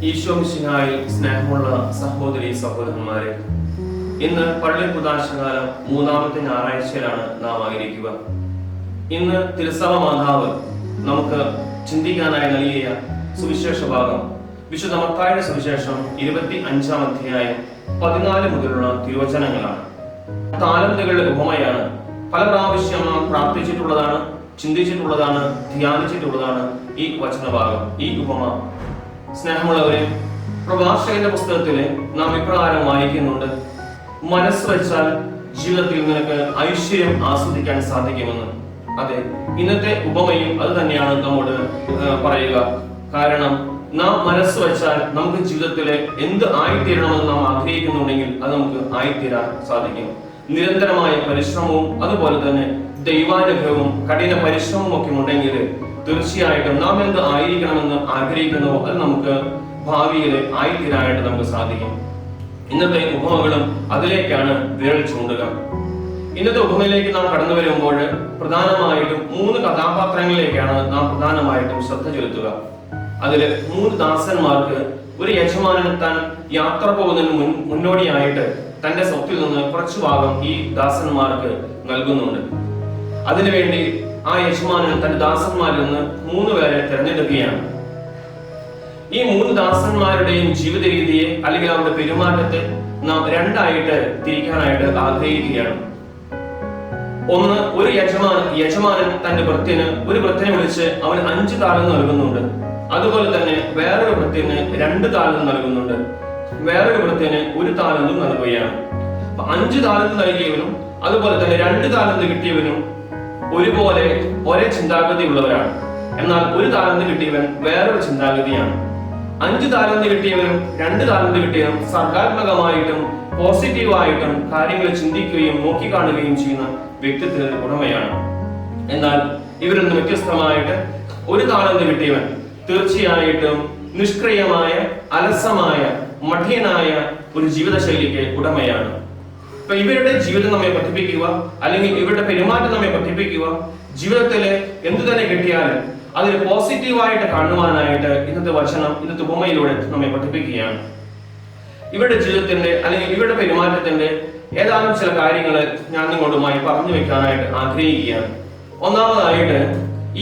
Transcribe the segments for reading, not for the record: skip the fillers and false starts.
ഈശോ മിശിഹായിൽ സ്നേഹമുള്ള സഹോദരി സഹോദരന്മാരെ, ഇന്ന് പള്ളി കുദാശകാലം 3-ാമത്തെ ഞായറാഴ്ചയിലാണ് നാം ആയിരിക്കുക. ഇന്ന് തിരുസഭ മാതാവ് നമുക്ക് ചിന്തിക്കാനായി നൽകിയ സുവിശേഷ ഭാഗം വിശുദ്ധ മത്തായിയുടെ സുവിശേഷം 25-ാം അധ്യായം 14 മുതലുള്ള തിരുവചനങ്ങളാണ്. താലന്തുകളുടെ ഉപമയാണ്. പല പ്രാവശ്യം നാം പ്രാർത്ഥിച്ചിട്ടുള്ളതാണ്, ചിന്തിച്ചിട്ടുള്ളതാണ്, ധ്യാനിച്ചിട്ടുള്ളതാണ് ഈ വചനഭാഗം, ഈ ഉപമ. സ്നേഹമുള്ളവരെ, പ്രഭാഷകന്റെ പുസ്തകത്തില് നാം ഇപ്രകാരം വായിക്കുന്നുണ്ട്: മനസ്സ് വെച്ചാൽ ജീവിതത്തിൽ നിനക്ക് ഐശ്വര്യം ആസ്വദിക്കാൻ സാധിക്കുമെന്ന്. അതെ, ഇന്നത്തെ ഉപമയും അത് തന്നെയാണ് നമ്മോട് പറയുക. കാരണം നാം മനസ്സ് വെച്ചാൽ നമുക്ക് ജീവിതത്തിലെ എന്ത് ആയിത്തീരണമെന്ന് നാം ആഗ്രഹിക്കുന്നുണ്ടെങ്കിൽ അത് നമുക്ക് ആയിത്തീരാൻ സാധിക്കും. നിരന്തരമായ പരിശ്രമവും അതുപോലെ തന്നെ ദൈവാനുഗ്രഹവും കഠിന പരിശ്രമവും ഒക്കെ ഉണ്ടെങ്കിൽ തീർച്ചയായിട്ടും നാം എന്ത് ആയിരിക്കണമെന്ന് ആഗ്രഹിക്കുന്നുവോ അത് നമുക്ക് ഭാവിയിൽ ആയിത്തീരാനായിട്ട് നമുക്ക് സാധിക്കും. ഇന്നത്തെ ഉപമകളും അതിലേക്കാണ് വിരൽ ചൂണ്ടുക. ഇന്നത്തെ ഉപമയിലേക്ക് നാം കടന്നു വരുമ്പോൾ പ്രധാനമായിട്ടും 3 കഥാപാത്രങ്ങളിലേക്കാണ് നാം പ്രധാനമായിട്ടും ശ്രദ്ധ ചെലുത്തുക. അതില് 3 ദാസന്മാർക്ക് ഒരു യജമാനൻ താൻ യാത്ര പോകുന്നതിന് മുന്നോടിയായിട്ട് തന്റെ സ്വത്തിൽ നിന്ന് കുറച്ചു ഭാഗം ഈ ദാസന്മാർക്ക് നൽകുന്നുണ്ട്. അതിനുവേണ്ടി ആ യജമാനൻ തന്റെ ദാസന്മാരിൽ നിന്ന് 3 പേരെ തിരഞ്ഞെടുക്കുകയാണ്. ഈ 3 ദാസന്മാരുടെയും ജീവിത രീതിയെ അല്ലെങ്കിൽ അവരുടെ പെരുമാറ്റത്തെ നാം 2ആയിട്ട് തിരിക്കാനായിട്ട് ആഗ്രഹിക്കുകയാണ്. ഒന്ന്, ഒരു യജമാനൻ തന്റെ ഭൃത്യന് ഒരു ഭൃത്യനെ വിളിച്ച് അവന് 5 താലന്ത് നൽകുന്നുണ്ട്. അതുപോലെ തന്നെ വേറൊരു ഭൃത്യന് 2 താലന്ത് നൽകുന്നുണ്ട്. വേറൊരു ഭൃത്യന് 1 താലന്തും നൽകുകയാണ്. 5 താലന്ത് നൽകിയവനും അതുപോലെ തന്നെ 2 താലന്ത് കിട്ടിയവനും ഒരുപോലെ ഒരേ ചിന്താഗതി ഉള്ളവരാണ്. എന്നാൽ 1 താലന്ത് കിട്ടിയവൻ വേറൊരു ചിന്താഗതിയാണ്. 5 താലന്ത് കിട്ടിയവനും 2 താലന്ത് കിട്ടിയവനും സർഗാത്മകമായിട്ടും പോസിറ്റീവായിട്ടും കാര്യങ്ങൾ ചിന്തിക്കുകയും നോക്കിക്കാണുകയും ചെയ്യുന്ന വ്യക്തിത്വത്തിന്റെ ഉടമയാണ്. എന്നാൽ ഇവരിൽ നിന്ന് വ്യത്യസ്തമായിട്ട് 1 താലന്ത് കിട്ടിയവൻ തീർച്ചയായിട്ടും നിഷ്ക്രിയമായ, അലസമായ, മഠ്യനായ ഒരു ജീവിതശൈലിക്ക് ഉടമയാണ്. അപ്പൊ ഇവരുടെ ജീവിതം നമ്മെ പഠിപ്പിക്കുക, അല്ലെങ്കിൽ ഇവരുടെ പെരുമാറ്റം നമ്മെ പഠിപ്പിക്കുക, ജീവിതത്തില് എന്തു തന്നെ കിട്ടിയാലും അതിന് പോസിറ്റീവായിട്ട് കാണുവാനായിട്ട് ഇന്നത്തെ വചനം, ഇന്നത്തെ ഉപമയിലൂടെ നമ്മെ പഠിപ്പിക്കുകയാണ്. ഇവരുടെ ജീവിതത്തിന്റെ അല്ലെങ്കിൽ ഇവരുടെ പെരുമാറ്റത്തിന്റെ ഏതാനും ചില കാര്യങ്ങൾ ഞാൻ നിങ്ങളുമായി പറഞ്ഞു വെക്കാനായിട്ട് ആഗ്രഹിക്കുകയാണ്. ഒന്നാമതായിട്ട്,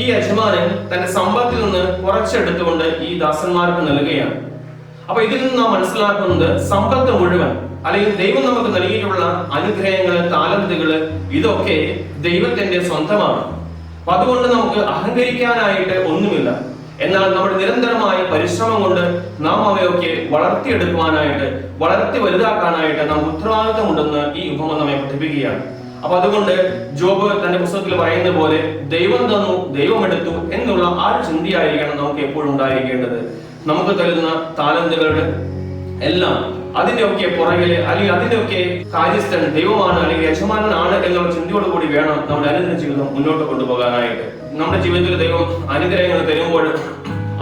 ഈ യജമാനൻ തന്റെ സമ്പത്തിൽ നിന്ന് കുറച്ചെടുത്തുകൊണ്ട് ഈ ദാസന്മാർക്ക് നൽകുകയാണ്. അപ്പൊ ഇതിൽ നിന്ന് നാം മനസ്സിലാക്കുന്നത് സമ്പത്ത് മുഴുവൻ അല്ലെങ്കിൽ ദൈവം നമുക്ക് നൽകിയിട്ടുള്ള അനുഗ്രഹങ്ങള്, താലന്തുകള്, ഇതൊക്കെ ദൈവത്തിന്റെ സ്വന്തമാണ്. അപ്പൊ അതുകൊണ്ട് നമുക്ക് അഹങ്കരിക്കാനായിട്ട് ഒന്നുമില്ല. എന്നാൽ നമ്മുടെ നിരന്തരമായ പരിശ്രമം കൊണ്ട് നാം അവയൊക്കെ വളർത്തിയെടുക്കുവാനായിട്ട്, വളർത്തി വലുതാക്കാനായിട്ട് നാം ഉത്തരവാദിത്തമുണ്ടെന്ന് ഈ ഉപമ നമ്മെ പഠിപ്പിക്കുകയാണ്. അപ്പൊ അതുകൊണ്ട് ജോബ് തന്റെ പുസ്തകത്തിൽ പറയുന്ന പോലെ ദൈവം തന്നു, ദൈവം എടുത്തു എന്നുള്ള ആ ഒരു ചിന്തയായിരിക്കണം നമുക്ക് എപ്പോഴും ഉണ്ടായിരിക്കേണ്ടത്. നമുക്ക് തരുന്ന താലന്തുകളുടെ എല്ലാം അതിന്റെയൊക്കെ പുറകില് അല്ലെങ്കിൽ അതിന്റെയൊക്കെ കാര്യസ്ഥൻ ദൈവമാണ് അല്ലെങ്കിൽ യജമാനാണ് എന്നുള്ള ചിന്തയോടുകൂടി വേണം നമ്മുടെ അനുദിന ജീവിതം മുന്നോട്ട് കൊണ്ടുപോകാനായിട്ട്. നമ്മുടെ ജീവിതത്തിൽ ദൈവം അനുഗ്രഹങ്ങൾ തരുമ്പോൾ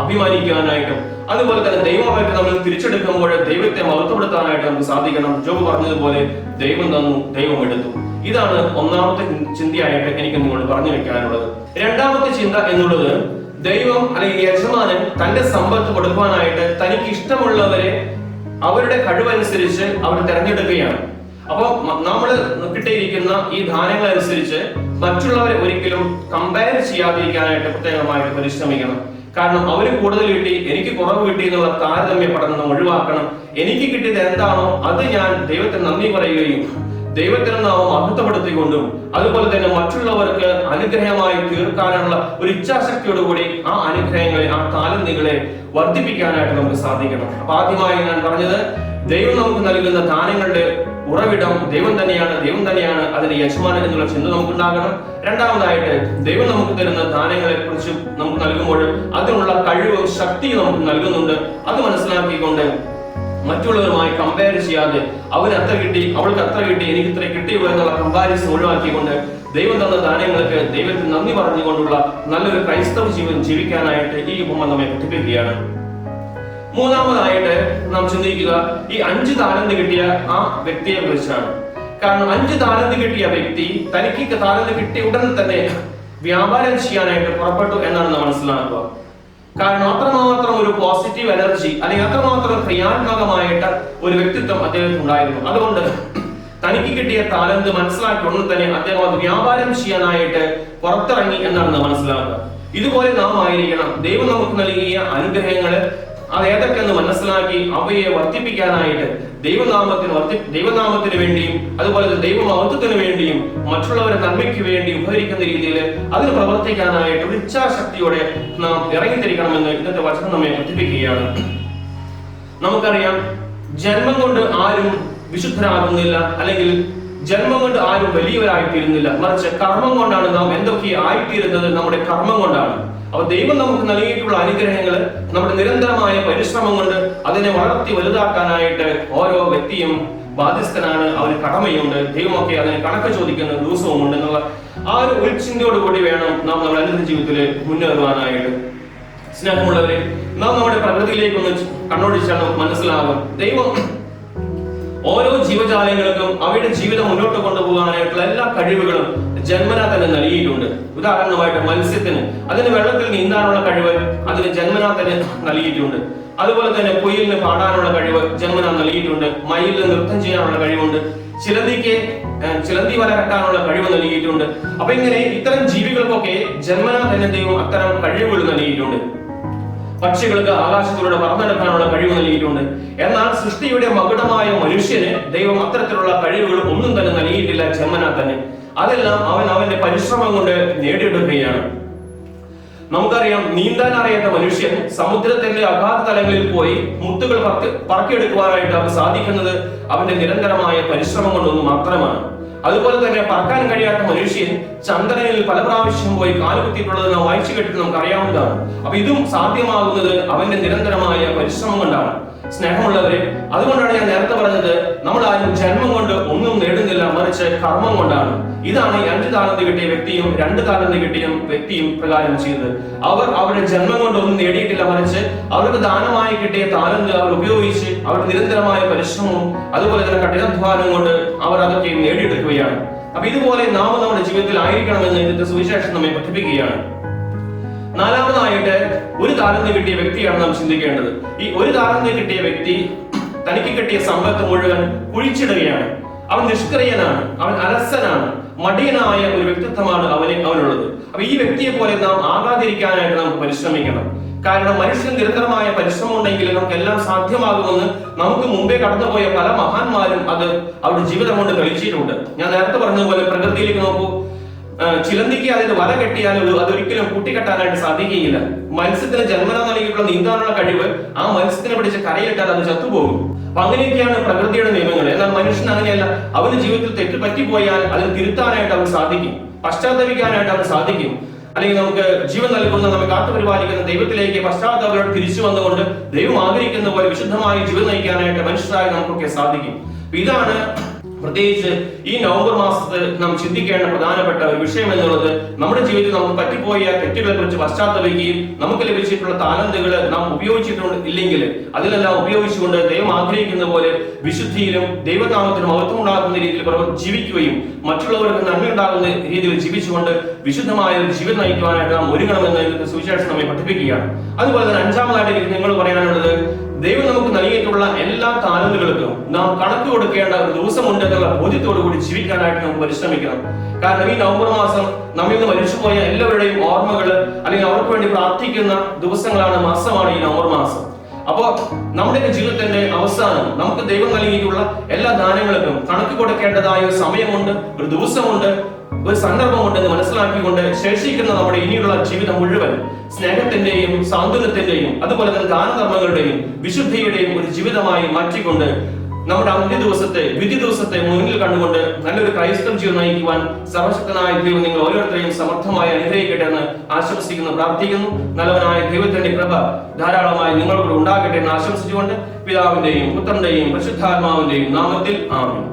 അഭിമാനിക്കാനായിട്ടും അതുപോലെ തന്നെ ദൈവമായിട്ട് നമ്മൾ തിരിച്ചെടുക്കുമ്പോൾ ദൈവത്തെ മഹത്വപ്പെടുത്താനായിട്ട് നമുക്ക് സാധിക്കണം. ജോബ് പറഞ്ഞതുപോലെ ദൈവം തന്നു, ദൈവം എടുത്തു. ഇതാണ് ഒന്നാമത്തെ ചിന്തയായിട്ട് എനിക്ക് നിങ്ങളോട് പറഞ്ഞു വെക്കാനുള്ളത്. 2ാമത്തെ ചിന്ത എന്നുള്ളത്, ദൈവം അല്ലെങ്കിൽ യജമാനൻ തന്റെ സമ്പത്ത് കൊടുക്കുവാനായിട്ട് തനിക്ക് ഇഷ്ടമുള്ളവരെ അവരുടെ കഴിവനുസരിച്ച് അവർ തിരഞ്ഞെടുക്കുകയാണ്. അപ്പൊ നമ്മൾ കിട്ടിയിരിക്കുന്ന ഈ ദാനങ്ങൾ അനുസരിച്ച് മറ്റുള്ളവരെ ഒരിക്കലും കമ്പയർ ചെയ്യാതിരിക്കാനായിട്ട് പ്രത്യേകമായിട്ട് പരിശ്രമിക്കണം. കാരണം അവര് കൂടുതൽ കിട്ടി, എനിക്ക് കുറവ് കിട്ടി എന്നുള്ള താരതമ്യ പഠനം ഒഴിവാക്കണം. എനിക്ക് കിട്ടിയത് എന്താണോ അത് ഞാൻ ദൈവത്തെ നന്ദി പറയുകയും ദൈവത്തിന് നാം മഹത്വപ്പെടുത്തിക്കൊണ്ടും അതുപോലെ തന്നെ മറ്റുള്ളവർക്ക് അനുഗ്രഹമായി തീർക്കാനുള്ള ഒരു ഇച്ഛാശക്തിയോടുകൂടി ആ അനുഗ്രഹങ്ങളെ, ആ താലന്തുകളെ വർദ്ധിപ്പിക്കാനായിട്ട് നമുക്ക് സാധിക്കണം. അപ്പൊ ആദ്യമായി ഞാൻ പറഞ്ഞത്, ദൈവം നമുക്ക് നൽകുന്ന ദാനങ്ങളുടെ ഉറവിടം ദൈവം തന്നെയാണ് അതിന്റെ യജമാനൻ എന്നുള്ള ചിന്ത നമുക്കുണ്ടാകണം. 2ാമതായിട്ട്, ദൈവം നമുക്ക് തരുന്ന ദാനങ്ങളെ കുറിച്ച് നമുക്ക് നൽകുമ്പോൾ അതിനുള്ള കഴിവും ശക്തിയും നമുക്ക് നൽകുന്നുണ്ട്. അത് മനസ്സിലാക്കിക്കൊണ്ട് മറ്റുള്ളവരുമായി കമ്പയർ ചെയ്യാതെ അവന് അത്ര കിട്ടി, അവൾക്ക് അത്ര കിട്ടി, എനിക്ക് ഇത്ര കിട്ടിയുള്ളൂ എന്നുള്ള കമ്പാരിസൺ ഒഴിവാക്കിക്കൊണ്ട് ദൈവം തന്ന ദാനങ്ങൾക്ക് ദൈവത്തിന് നന്ദി പറഞ്ഞുകൊണ്ടുള്ള നല്ലൊരു ക്രൈസ്തവ ജീവിതം ജീവിക്കാനായിട്ട് ഈ ഉപമ നമ്മെ പഠിപ്പിക്കുകയാണ്. 3ാമതായിട്ട് നാം ചിന്തിക്കുക ഈ 5 താലന്ത് കിട്ടിയ ആ വ്യക്തിയെ കുറിച്ചാണ്. കാരണം 5 താലന്ത് കിട്ടിയ വ്യക്തി തനിക്ക് താലന്ത് കിട്ടിയ ഉടൻ തന്നെ വ്യാപാരം ചെയ്യാനായിട്ട് പുറപ്പെട്ടു എന്നാണ് നാം മനസ്സിലാക്കുക. കാരണം അത്രമാത്രം ഒരു പോസിറ്റീവ് എനർജി അല്ലെങ്കിൽ അത്രമാത്രം ക്രിയാത്മകമായിട്ട് ഒരു വ്യക്തിത്വം അദ്ദേഹത്തിന് ഉണ്ടായിരുന്നു. അതുകൊണ്ട് തനിക്ക് കിട്ടിയ താലന്ത് മനസ്സിലാക്കി ഉടനെ തന്നെ അദ്ദേഹം അത് വ്യാപാരം ചെയ്യാനായിട്ട് പുറത്തിറങ്ങി എന്നാണ് നാം മനസ്സിലാക്കുക. ഇതുപോലെ നാം ആയിരിക്കണം. ദൈവം നമുക്ക് നൽകിയ അനുഗ്രഹങ്ങള് അത് ഏതൊക്കെയെന്ന് മനസ്സിലാക്കി അവയെ വർദ്ധിപ്പിക്കാനായിട്ട് ദൈവനാമത്തിന് വേണ്ടിയും അതുപോലെ ദൈവമഹത്വത്തിന് വേണ്ടിയും മറ്റുള്ളവരെ നന്മയ്ക്ക് വേണ്ടി ഉപകരിക്കുന്ന രീതിയിൽ അതിന് പ്രവർത്തിക്കാനായിട്ട് ഒരു ഇച്ഛാശക്തിയോടെ നാം ഇറങ്ങിത്തിരിക്കണമെന്ന് ഇന്നത്തെ വചനം നമ്മെ പഠിപ്പിക്കുകയാണ്. നമുക്കറിയാം, ജന്മം കൊണ്ട് ആരും വിശുദ്ധരാകുന്നില്ല, അല്ലെങ്കിൽ ജന്മം കൊണ്ട് ആരും വലിയവരായിത്തീരുന്നില്ല. മറിച്ച് കർമ്മം കൊണ്ടാണ് നാം എന്തൊക്കെ ആയിത്തീരുന്നത്. നമ്മുടെ കർമ്മം കൊണ്ടാണ്. അപ്പൊ ദൈവം നമുക്ക് നൽകിയിട്ടുള്ള അനുഗ്രഹങ്ങൾ നമ്മുടെ നിരന്തരമായ പരിശ്രമം കൊണ്ട് അതിനെ വളർത്തി വലുതാക്കാനായിട്ട് ഓരോ വ്യക്തിയും ബാധ്യസ്ഥനാണ്. അവന് കടമയുണ്ട്. ദൈവമൊക്കെ അതിന് കണക്ക് ചോദിക്കുന്ന ദിവസവും ഉണ്ട് എന്നുള്ള ആ ഒരു ഉൾചിന്തയോടുകൂടി വേണം നാം നമ്മുടെ അനുദിന ജീവിതത്തിൽ മുന്നേറുവാനായിട്ട്. സ്നേഹമുള്ളവരെ, നാം നമ്മുടെ പ്രകൃതിയിലേക്ക് ഒന്ന് കണ്ണോടിച്ചാൽ നമുക്ക് മനസ്സിലാകും, ദൈവം ഓരോ ജീവജാലങ്ങൾക്കും അവയുടെ ജീവിതം മുന്നോട്ട് കൊണ്ടുപോകാനായിട്ടുള്ള എല്ലാ കഴിവുകളും ജന്മനാ തന്നെ നൽകിയിട്ടുണ്ട്. ഉദാഹരണമായിട്ട് മത്സ്യത്തിന് അതിന് വെള്ളത്തിൽ നീന്താനുള്ള കഴിവ് അതിന് ജന്മനാ തന്നെ നൽകിയിട്ടുണ്ട്. അതുപോലെ തന്നെ കുയിലിന് പാടാനുള്ള കഴിവ് ജന്മനാ നൽകിയിട്ടുണ്ട്. മയിലിന് നൃത്തം ചെയ്യാനുള്ള കഴിവുണ്ട്. ചിലന്തി വല കെട്ടാനുള്ള കഴിവ് നൽകിയിട്ടുണ്ട്. അപ്പൊ ഇങ്ങനെ ഇത്തരം ജീവികൾക്കൊക്കെ ജന്മനാ തന്നെ ദൈവം അത്തരം കഴിവുകൾ നൽകിയിട്ടുണ്ട്. പക്ഷികൾക്ക് ആകാശത്തിലൂടെ പറന്നെടുക്കാനുള്ള കഴിവ് നൽകിയിട്ടുണ്ട്. എന്നാൽ സൃഷ്ടിയുടെ മകുടമായ മനുഷ്യന് ദൈവം അത്തരത്തിലുള്ള കഴിവുകൾ ഒന്നും തന്നെ നൽകിയിട്ടില്ല ജന്മനാ തന്നെ. അതെല്ലാം അവന്റെ പരിശ്രമം കൊണ്ട് നേടിയെടുക്കുകയാണ്. നമുക്കറിയാം, നീന്താൻ അറിയാത്ത മനുഷ്യൻ സമുദ്രത്തിന്റെ അഗാധ തലങ്ങളിൽ പോയി മുത്തുകൾ പറക്കിയെടുക്കുവാനായിട്ട് അവന് സാധിക്കുന്നത് അവന്റെ നിരന്തരമായ പരിശ്രമം കൊണ്ടൊന്നും മാത്രമാണ്. അതുപോലെ തന്നെ പറക്കാൻ കഴിയാത്ത മനുഷ്യൻ ചന്ദ്രനിൽ പല പ്രാവശ്യം പോയി കാലുകുത്തിയിട്ടുള്ളത് നാം വായിച്ചു കേട്ടിട്ട് നമുക്ക് അറിയാവുന്നതാണ്. അപ്പൊ ഇതും സാധ്യമാകുന്നത് അവന്റെ നിരന്തരമായ പരിശ്രമം കൊണ്ടാണ്. സ്നേഹമുള്ളവരെ, അതുകൊണ്ടാണ് ഞാൻ നേരത്തെ പറഞ്ഞത്, നമ്മൾ ആരും ജന്മം കൊണ്ട് ഒന്നും നേടുന്നില്ല, മറിച്ച് കർമ്മം കൊണ്ടാണ്. ഇതാണ് 5 താലന്ത് കിട്ടിയ വ്യക്തിയും 2 താലന്ത് കിട്ടിയ വ്യക്തിയും പ്രകാരം ചെയ്തത്. അവർ അവരുടെ ജന്മം കൊണ്ട് ഒന്നും നേടിയിട്ടില്ല, മറിച്ച് അവർക്ക് ദാനമായി കിട്ടിയ താലന്ത് അവർ ഉപയോഗിച്ച് അവരുടെ നിരന്തരമായ പരിശ്രമവും അതുപോലെ തന്നെ കഠിനാധ്വാനം കൊണ്ട് അവർ അതൊക്കെ നേടിയെടുക്കുകയാണ്. അപ്പൊ ഇതുപോലെ നാം നമ്മുടെ ജീവിതത്തിൽ ആയിരിക്കണമെന്ന് ഇന്നത്തെ സുവിശേഷം നമ്മെ പഠിപ്പിക്കുകയാണ്. നാലാമതായിട്ട്, 1 താലന്ത് കിട്ടിയ വ്യക്തിയാണ് നാം ചിന്തിക്കേണ്ടത്. ഈ 1 താലന്ത് കിട്ടിയ വ്യക്തി തനിക്ക് കിട്ടിയ സമ്പത്ത് മുഴുവൻ കുഴിച്ചിടുകയാണ്. അവൻ നിഷ്ക്രിയനാണ്, അവൻ അലസനാണ്, മടിയനായ ഒരു വ്യക്തിത്വമാണ് അവനുള്ളത്. അപ്പൊ ഈ വ്യക്തിയെ പോലെ നാം ആകാതിരിക്കാനായിട്ട് നമുക്ക് പരിശ്രമിക്കണം. കാരണം മനുഷ്യന് നിരന്തരമായ പരിശ്രമം ഉണ്ടെങ്കിൽ നമുക്ക് എല്ലാം സാധ്യമാകുമെന്ന് നമുക്ക് മുമ്പേ കടന്നുപോയ പല മഹാന്മാരും അത് അവരുടെ ജീവിതം കൊണ്ട് തെളിയിച്ചിട്ടുണ്ട്. ഞാൻ നേരത്തെ പറഞ്ഞതുപോലെ പ്രകൃതിയിലേക്ക് നോക്കൂ. ചിലന്തിക്ക് അതിന് വല കെട്ടിയാൽ അതൊരിക്കലും കൂട്ടിക്കെട്ടാനായിട്ട് സാധിക്കുകയില്ല. മത്സ്യത്തിന് ജന്മനാ നൽകിയിട്ടുള്ള നീന്താനുള്ള കഴിവ് ആ മത്സ്യത്തിനെ പിടിച്ച് കരയിലിട്ടാൽ അത് ചത്തുപോകും. അപ്പൊ അങ്ങനെയൊക്കെയാണ് പ്രകൃതിയുടെ നിയമങ്ങൾ. എന്നാൽ മനുഷ്യൻ അങ്ങനെയല്ല. അവന് ജീവിതത്തിൽ തെറ്റ് പറ്റിപ്പോയാൽ അതിന് തിരുത്താനായിട്ട് അവന് സാധിക്കും, പശ്ചാത്തപിക്കാനായിട്ട് അവന് സാധിക്കും. അല്ലെങ്കിൽ നമുക്ക് ജീവൻ നൽകുന്ന, നമ്മെ കാത്തുപരിപാലിക്കുന്ന ദൈവത്തിലേക്ക് പശ്ചാത്തലത്തോടെ തിരിച്ചു വന്നുകൊണ്ട് ദൈവം ആഗ്രഹിക്കുന്ന പോലെ വിശുദ്ധമായി ജീവൻ നയിക്കാനായിട്ട് മനുഷ്യരായ നമുക്കൊക്കെ സാധിക്കും. ഇതാണ് പ്രത്യേകിച്ച് ഈ നവംബർ മാസത്തിൽ നാം ചിന്തിക്കേണ്ട പ്രധാനപ്പെട്ട ഒരു വിഷയം എന്നുള്ളത്, നമ്മുടെ ജീവിതത്തിൽ നമുക്ക് പറ്റിപ്പോയ തെറ്റുകളെ കുറിച്ച് പശ്ചാത്തപിക്കുകയും നമുക്ക് ലഭിച്ചിട്ടുള്ള താലന്തുകൾ നാം ഉപയോഗിച്ചിട്ടില്ലെങ്കിൽ അതിലെല്ലാം ഉപയോഗിച്ചുകൊണ്ട് ദൈവം ആഗ്രഹിക്കുന്ന പോലെ വിശുദ്ധിയിലും ദൈവനാമത്തിന് മഹത്വം ഉണ്ടാകുന്ന രീതിയിൽ ജീവിക്കുകയും മറ്റുള്ളവർക്ക് നന്മയുണ്ടാകുന്ന രീതിയിൽ ജീവിച്ചുകൊണ്ട് വിശുദ്ധമായ ഒരു ജീവിതം നയിക്കുവാനായിട്ട് നാം ഒരുങ്ങണമെന്ന് ഇന്നത്തെ സുവിശേഷം നമ്മെ പഠിപ്പിക്കുകയാണ്. അതുപോലെ തന്നെ 5-ാമതായിട്ട് എനിക്ക് നിങ്ങൾ പറയാനുള്ളത്, ദൈവം നമുക്ക് നൽകിയിട്ടുള്ള എല്ലാ താലന്തുകൾക്കും നാം കണക്ക് കൊടുക്കേണ്ട ഒരു ദിവസമുണ്ട് എന്നുള്ള ബോധ്യത്തോടു കൂടി ജീവിക്കാനായിട്ട് നമുക്ക് പരിശ്രമിക്കണം. കാരണം ഈ നവംബർ മാസം നമ്മിൽ നിന്ന് മരിച്ചുപോയ എല്ലാവരുടെയും ഓർമ്മകൾ അല്ലെങ്കിൽ അവർക്ക് വേണ്ടി പ്രാർത്ഥിക്കുന്ന ദിവസങ്ങളാണ്, മാസമാണ് ഈ നവംബർ മാസം. അപ്പോ നമ്മുടെ ജീവിതത്തിന്റെ അവസാനം നമുക്ക് ദൈവം നൽകിയിട്ടുള്ള എല്ലാ ദാനങ്ങൾക്കും കണക്ക് കൊടുക്കേണ്ടതായ ഒരു സമയമുണ്ട്, ഒരു ദിവസമുണ്ട്, ഒരു സന്ദർഭമുണ്ടെന്ന് മനസ്സിലാക്കിക്കൊണ്ട് ശേഷിക്കുന്ന നമ്മുടെ ഇനിയുള്ള ജീവിതം മുഴുവൻ സ്നേഹത്തിന്റെയും സാന്ത്വനത്തിന്റെയും അതുപോലെ തന്നെ ദാനധർമ്മങ്ങളുടെയും വിശുദ്ധിയുടെയും ഒരു ജീവിതമായി മാറ്റിക്കൊണ്ട് നമ്മുടെ വിധി ദിവസത്തെ മുന്നിൽ കണ്ടുകൊണ്ട് നല്ലൊരു ക്രൈസ്തവ ജീവിതം നയിക്കുവാൻ സർവശക്തനായ ദൈവം നിങ്ങൾ ഓരോരുത്തരെയും സമർത്ഥമായി അനുഗ്രഹിക്കട്ടെ എന്ന് ആശംസിക്കുന്നു, പ്രാർത്ഥിക്കുന്നു. നല്ലവനായ ദൈവത്തിന്റെ കൃപ ധാരാളമായി നിങ്ങളോട് ഉണ്ടാകട്ടെ എന്ന് ആശംസിച്ചുകൊണ്ട് പിതാവിന്റെയും പുത്രന്റെയും പരിശുദ്ധാത്മാവിന്റെയും നാമത്തിൽ ആമേൻ.